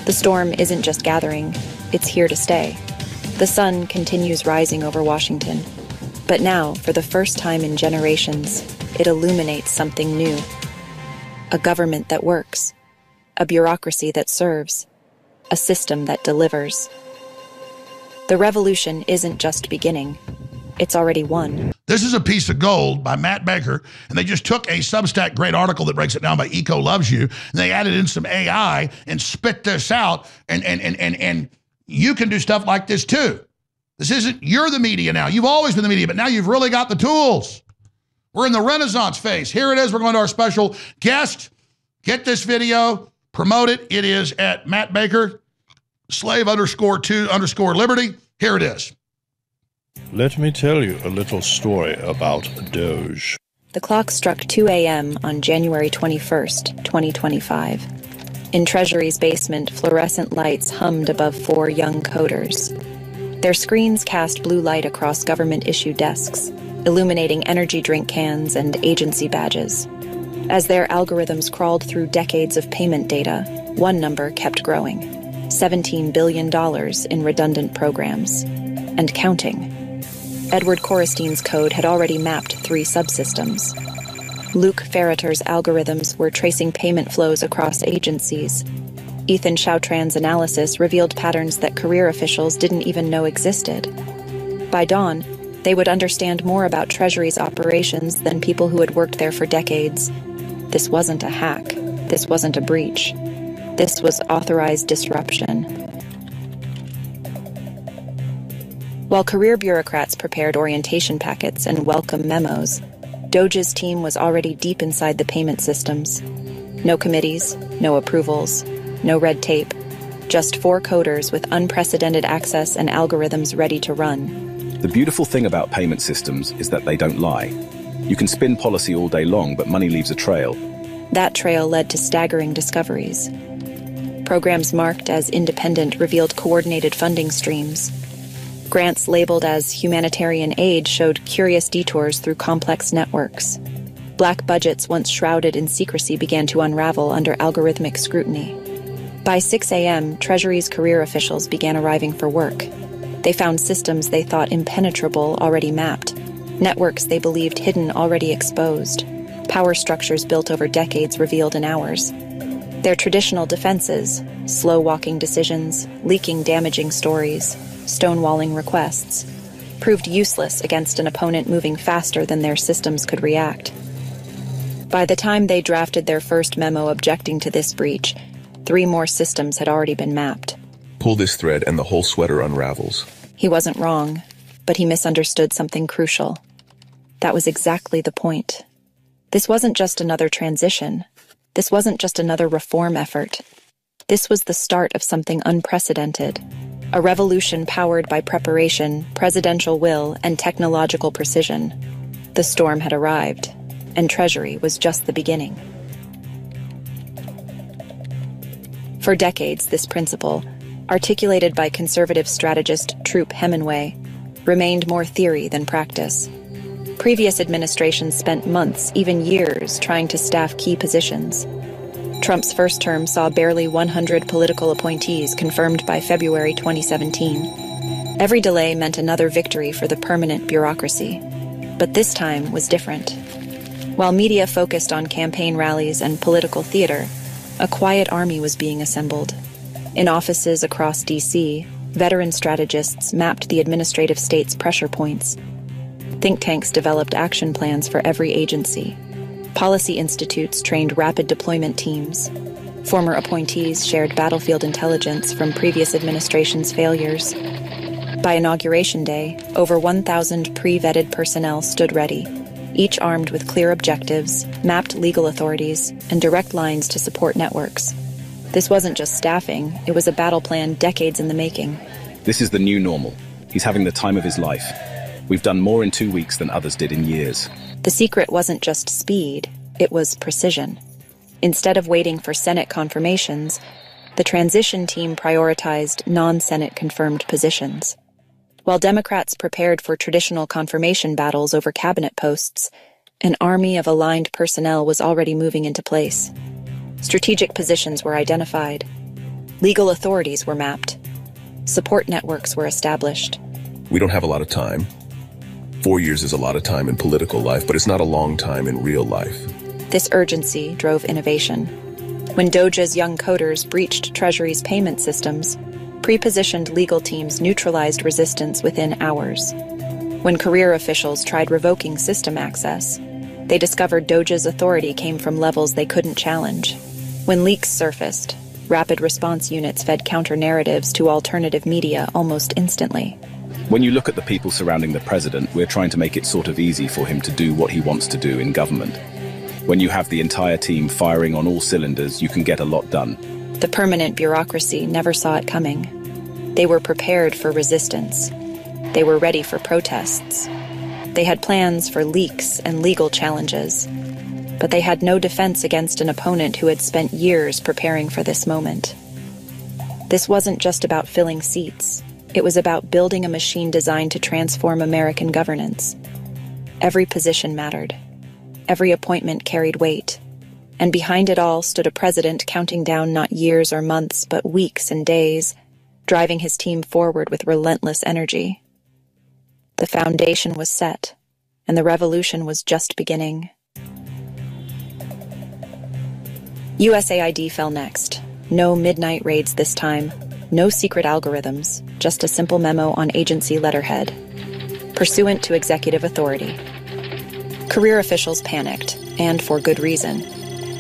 The storm isn't just gathering, it's here to stay. The sun continues rising over Washington. But now, for the first time in generations, it illuminates something new. A government that works. A bureaucracy that serves. A system that delivers. The revolution isn't just beginning. It's already won. This is A Piece of Gold by Matt Baker, and they just took a Substack great article that breaks it down by Eco Loves You, and they added in some AI and spit this out, and you can do stuff like this too. This isn't, you're the media now. You've always been the media, but now you've really got the tools. We're in the Renaissance phase. Here it is. We're going to our special guest. Get this video, promote it. It is at Matt Baker, slave_2_liberty. Here it is. Let me tell you a little story about Doge. The clock struck 2 a.m. on January 21st, 2025. In Treasury's basement, fluorescent lights hummed above 4 young coders. Their screens cast blue light across government-issued desks, illuminating energy drink cans and agency badges. As their algorithms crawled through decades of payment data, one number kept growing: $17 billion in redundant programs. And counting. Edward Corristein's code had already mapped 3 subsystems. Luke Ferreter's algorithms were tracing payment flows across agencies. Ethan Chautran's analysis revealed patterns that career officials didn't even know existed. By dawn, they would understand more about Treasury's operations than people who had worked there for decades. This wasn't a hack. This wasn't a breach. This was authorized disruption. While career bureaucrats prepared orientation packets and welcome memos, Doge's team was already deep inside the payment systems. No committees, no approvals, no red tape, just 4 coders with unprecedented access and algorithms ready to run. The beautiful thing about payment systems is that they don't lie. You can spin policy all day long, but money leaves a trail. That trail led to staggering discoveries. Programs marked as independent revealed coordinated funding streams. Grants labeled as humanitarian aid showed curious detours through complex networks. Black budgets once shrouded in secrecy began to unravel under algorithmic scrutiny. By 6 a.m., Treasury's career officials began arriving for work. They found systems they thought impenetrable already mapped, networks they believed hidden already exposed, power structures built over decades revealed in hours. Their traditional defenses, slow-walking decisions, leaking damaging stories, stonewalling requests, proved useless against an opponent moving faster than their systems could react. By the time they drafted their first memo objecting to this breach, 3 more systems had already been mapped. Pull this thread and the whole sweater unravels. He wasn't wrong, but he misunderstood something crucial. That was exactly the point. This wasn't just another transition. This wasn't just another reform effort. This was the start of something unprecedented. A revolution powered by preparation, presidential will, and technological precision. The storm had arrived, and Treasury was just the beginning. For decades, this principle, articulated by conservative strategist Troop Hemingway, remained more theory than practice. Previous administrations spent months, even years, trying to staff key positions. Trump's first term saw barely 100 political appointees confirmed by February 2017. Every delay meant another victory for the permanent bureaucracy. But this time was different. While media focused on campaign rallies and political theater, a quiet army was being assembled. In offices across D.C., veteran strategists mapped the administrative state's pressure points. Think tanks developed action plans for every agency. Policy institutes trained rapid deployment teams. Former appointees shared battlefield intelligence from previous administrations' failures. By Inauguration Day, over 1,000 pre-vetted personnel stood ready, each armed with clear objectives, mapped legal authorities, and direct lines to support networks. This wasn't just staffing, it was a battle plan decades in the making. This is the new normal. He's having the time of his life. We've done more in 2 weeks than others did in years. The secret wasn't just speed, it was precision. Instead of waiting for Senate confirmations, the transition team prioritized non-Senate confirmed positions. While Democrats prepared for traditional confirmation battles over cabinet posts, an army of aligned personnel was already moving into place. Strategic positions were identified. Legal authorities were mapped. Support networks were established. We don't have a lot of time. 4 years is a lot of time in political life, but it's not a long time in real life. This urgency drove innovation. When DOJ's young coders breached Treasury's payment systems, pre-positioned legal teams neutralized resistance within hours. When career officials tried revoking system access, they discovered DOJ's authority came from levels they couldn't challenge. When leaks surfaced, rapid response units fed counter-narratives to alternative media almost instantly. When you look at the people surrounding the president, we're trying to make it sort of easy for him to do what he wants to do in government. When you have the entire team firing on all cylinders, you can get a lot done. The permanent bureaucracy never saw it coming. They were prepared for resistance. They were ready for protests. They had plans for leaks and legal challenges. But they had no defense against an opponent who had spent years preparing for this moment. This wasn't just about filling seats. It was about building a machine designed to transform American governance. Every position mattered. Every appointment carried weight. And behind it all stood a president counting down not years or months, but weeks and days, driving his team forward with relentless energy. The foundation was set, and the revolution was just beginning. USAID fell next. No midnight raids this time. No secret algorithms, just a simple memo on agency letterhead. Pursuant to executive authority. Career officials panicked, and for good reason.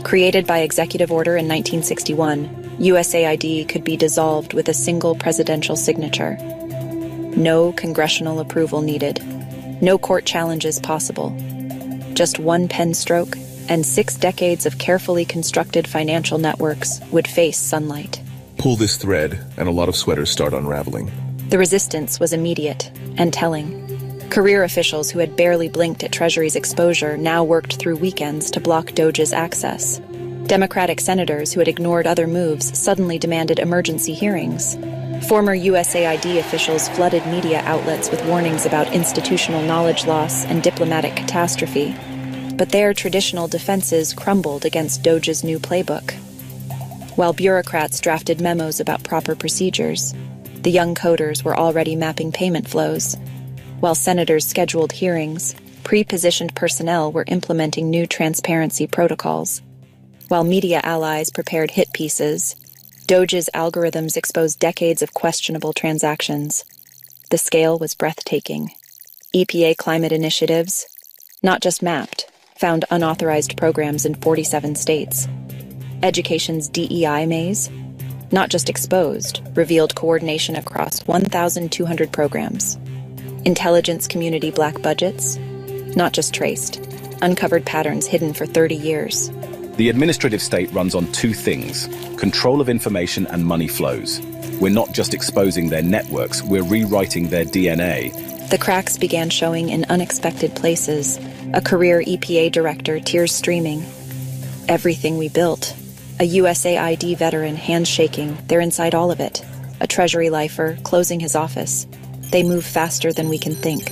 Created by executive order in 1961, USAID could be dissolved with a single presidential signature. No congressional approval needed. No court challenges possible. Just one pen stroke, and 6 decades of carefully constructed financial networks would face sunlight. Pull this thread, and a lot of sweaters start unraveling. The resistance was immediate and telling. Career officials who had barely blinked at Treasury's exposure now worked through weekends to block DOJ's access. Democratic senators who had ignored other moves suddenly demanded emergency hearings. Former USAID officials flooded media outlets with warnings about institutional knowledge loss and diplomatic catastrophe. But their traditional defenses crumbled against DOJ's new playbook. While bureaucrats drafted memos about proper procedures, the young coders were already mapping payment flows. While senators scheduled hearings, pre-positioned personnel were implementing new transparency protocols. While media allies prepared hit pieces, DOJ's algorithms exposed decades of questionable transactions. The scale was breathtaking. EPA climate initiatives, not just mapped, found unauthorized programs in 47 states. Education's DEI maze, not just exposed, revealed coordination across 1,200 programs. Intelligence community black budgets, not just traced, uncovered patterns hidden for 30 years. The administrative state runs on 2 things: control of information and money flows. We're not just exposing their networks, we're rewriting their DNA. The cracks began showing in unexpected places. A career EPA director, tears streaming. Everything we built. A USAID veteran, hands shaking, they're inside all of it. A Treasury lifer, closing his office. They move faster than we can think.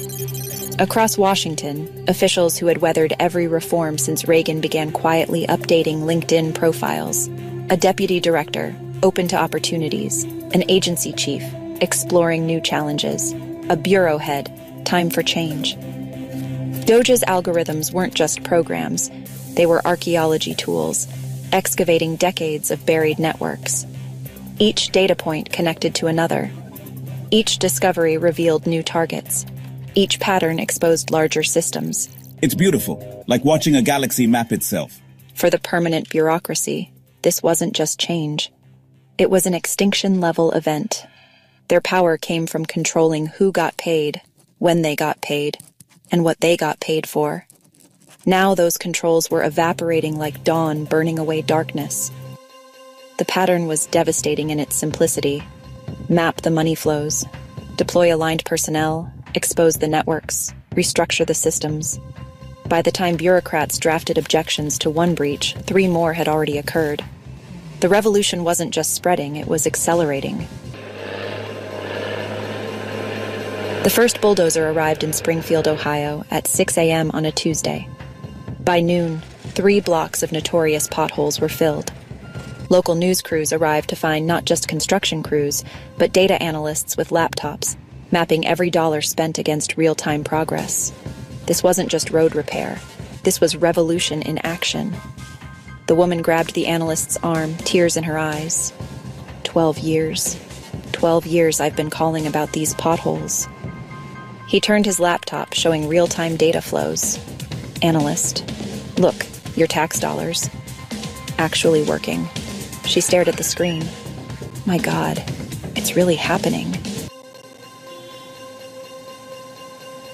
Across Washington, officials who had weathered every reform since Reagan began quietly updating LinkedIn profiles. A deputy director, open to opportunities. An agency chief, exploring new challenges. A bureau head, time for change. DOJ's algorithms weren't just programs. They were archaeology tools, excavating decades of buried networks. Each data point connected to another. Each discovery revealed new targets. Each pattern exposed larger systems. It's beautiful, like watching a galaxy map itself. For the permanent bureaucracy, this wasn't just change. It was an extinction-level event. Their power came from controlling who got paid, when they got paid, and what they got paid for. Now those controls were evaporating like dawn burning away darkness. The pattern was devastating in its simplicity. Map the money flows, deploy aligned personnel, expose the networks, restructure the systems. By the time bureaucrats drafted objections to one breach, 3 more had already occurred. The revolution wasn't just spreading, it was accelerating. The first bulldozer arrived in Springfield, Ohio, at 6 a.m. on a Tuesday. By noon, 3 blocks of notorious potholes were filled. Local news crews arrived to find not just construction crews, but data analysts with laptops, mapping every dollar spent against real-time progress. This wasn't just road repair. This was revolution in action. The woman grabbed the analyst's arm, tears in her eyes. 12 years. 12 years I've been calling about these potholes. He turned his laptop, showing real-time data flows. Analyst. Look, your tax dollars. Actually working. She stared at the screen. My God, it's really happening.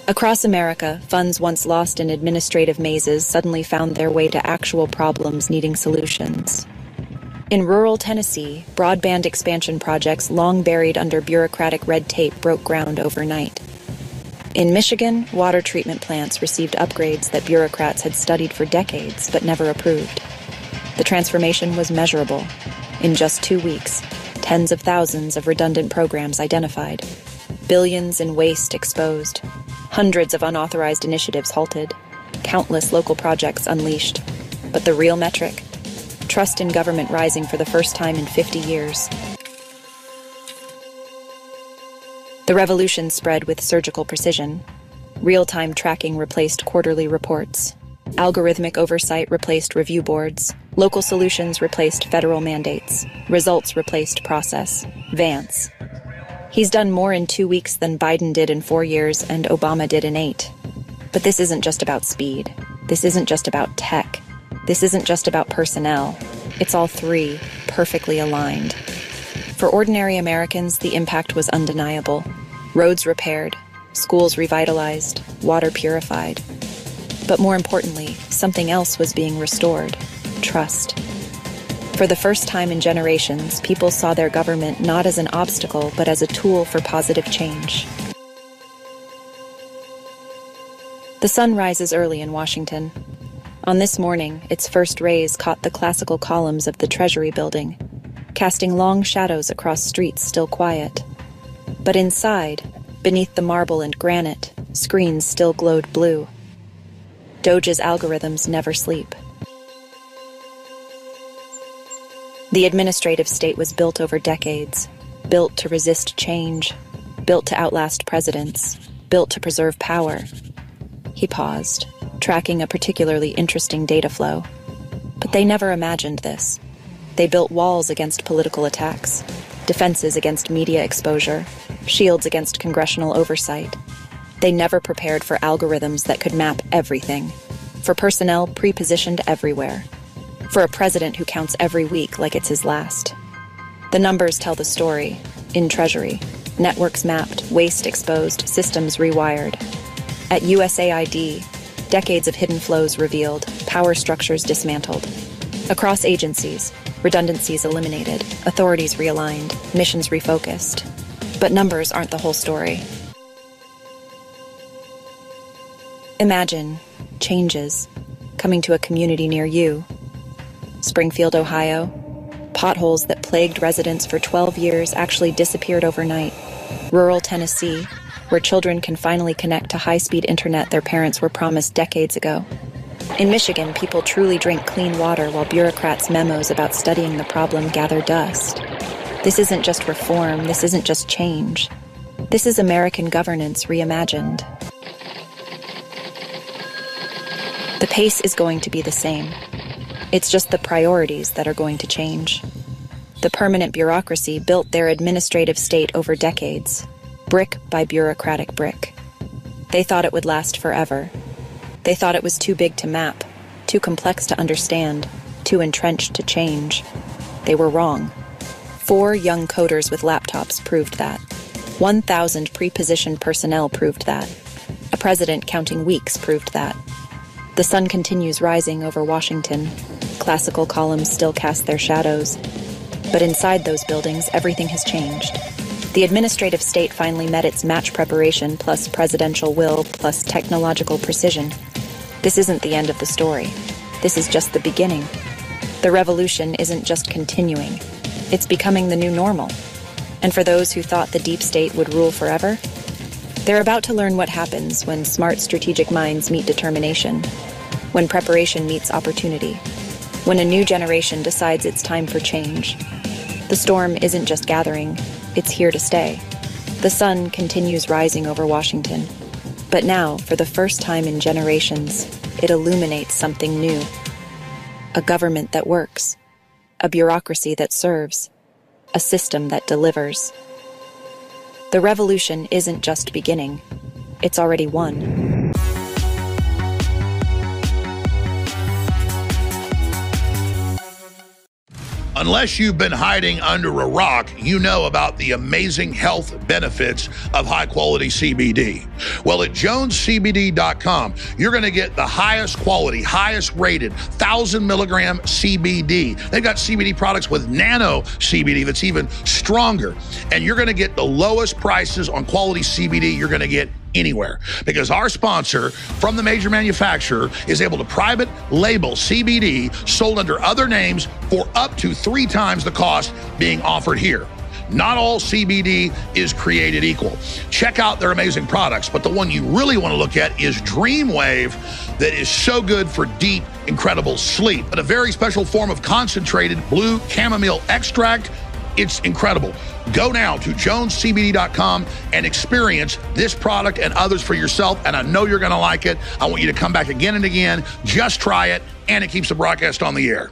Across America, funds once lost in administrative mazes suddenly found their way to actual problems needing solutions. In rural Tennessee, broadband expansion projects long buried under bureaucratic red tape broke ground overnight. In Michigan, water treatment plants received upgrades that bureaucrats had studied for decades but never approved. The transformation was measurable. In just 2 weeks, tens of thousands of redundant programs identified, billions in waste exposed, hundreds of unauthorized initiatives halted, countless local projects unleashed. But the real metric? Trust in government rising for the first time in 50 years. The revolution spread with surgical precision. Real-time tracking replaced quarterly reports. Algorithmic oversight replaced review boards. Local solutions replaced federal mandates. Results replaced process. Vance. He's done more in 2 weeks than Biden did in 4 years and Obama did in 8. But this isn't just about speed. This isn't just about tech. This isn't just about personnel. It's all three, perfectly aligned. For ordinary Americans, the impact was undeniable. Roads repaired, schools revitalized, water purified. But more importantly, something else was being restored: trust. For the first time in generations, people saw their government not as an obstacle, but as a tool for positive change. The sun rises early in Washington. On this morning, its first rays caught the classical columns of the Treasury building, casting long shadows across streets still quiet. But inside, beneath the marble and granite, screens still glowed blue. Doge's algorithms never sleep. The administrative state was built over decades, built to resist change, built to outlast presidents, built to preserve power. He paused, tracking a particularly interesting data flow. But they never imagined this. They built walls against political attacks, defenses against media exposure, shields against congressional oversight. They never prepared for algorithms that could map everything, for personnel pre-positioned everywhere, for a president who counts every week like it's his last. The numbers tell the story. In Treasury, networks mapped, waste exposed, systems rewired. At USAID, decades of hidden flows revealed, power structures dismantled. Across agencies, redundancies eliminated, authorities realigned, missions refocused. But numbers aren't the whole story. Imagine changes coming to a community near you. Springfield, Ohio. Potholes that plagued residents for 12 years actually disappeared overnight. Rural Tennessee, where children can finally connect to high-speed internet their parents were promised decades ago. In Michigan, people truly drink clean water while bureaucrats' memos about studying the problem gather dust. This isn't just reform, this isn't just change. This is American governance reimagined. The pace is going to be the same. It's just the priorities that are going to change. The permanent bureaucracy built their administrative state over decades, brick by bureaucratic brick. They thought it would last forever. They thought it was too big to map, too complex to understand, too entrenched to change. They were wrong. 4 young coders with laptops proved that. 1,000 pre-positioned personnel proved that. A president counting weeks proved that. The sun continues rising over Washington. Classical columns still cast their shadows. But inside those buildings, everything has changed. The administrative state finally met its match preparation plus presidential will plus technological precision. This isn't the end of the story. This is just the beginning. The revolution isn't just continuing. It's becoming the new normal. And for those who thought the deep state would rule forever, they're about to learn what happens when smart strategic minds meet determination, when preparation meets opportunity, when a new generation decides it's time for change. The storm isn't just gathering, it's here to stay. The sun continues rising over Washington, but now, for the first time in generations, it illuminates something new. A government that works, a bureaucracy that serves, a system that delivers. The revolution isn't just beginning, it's already won. Unless you've been hiding under a rock, you know about the amazing health benefits of high-quality CBD. Well, at JonesCBD.com, you're going to get the highest quality, highest rated 1,000 milligram CBD. They've got CBD products with nano CBD that's even stronger. And you're going to get the lowest prices on quality CBD you're going to get anywhere, because our sponsor from the major manufacturer is able to private label CBD sold under other names for up to 3 times the cost being offered here. Not all CBD is created equal. Check out their amazing products, but the one you really want to look at is Dreamwave, that is so good for deep, incredible sleep. But a very special form of concentrated blue chamomile extract. It's incredible. Go now to JonesCBD.com and experience this product and others for yourself, and I know you're going to like it. I want you to come back again and again. Just try it, and it keeps the broadcast on the air.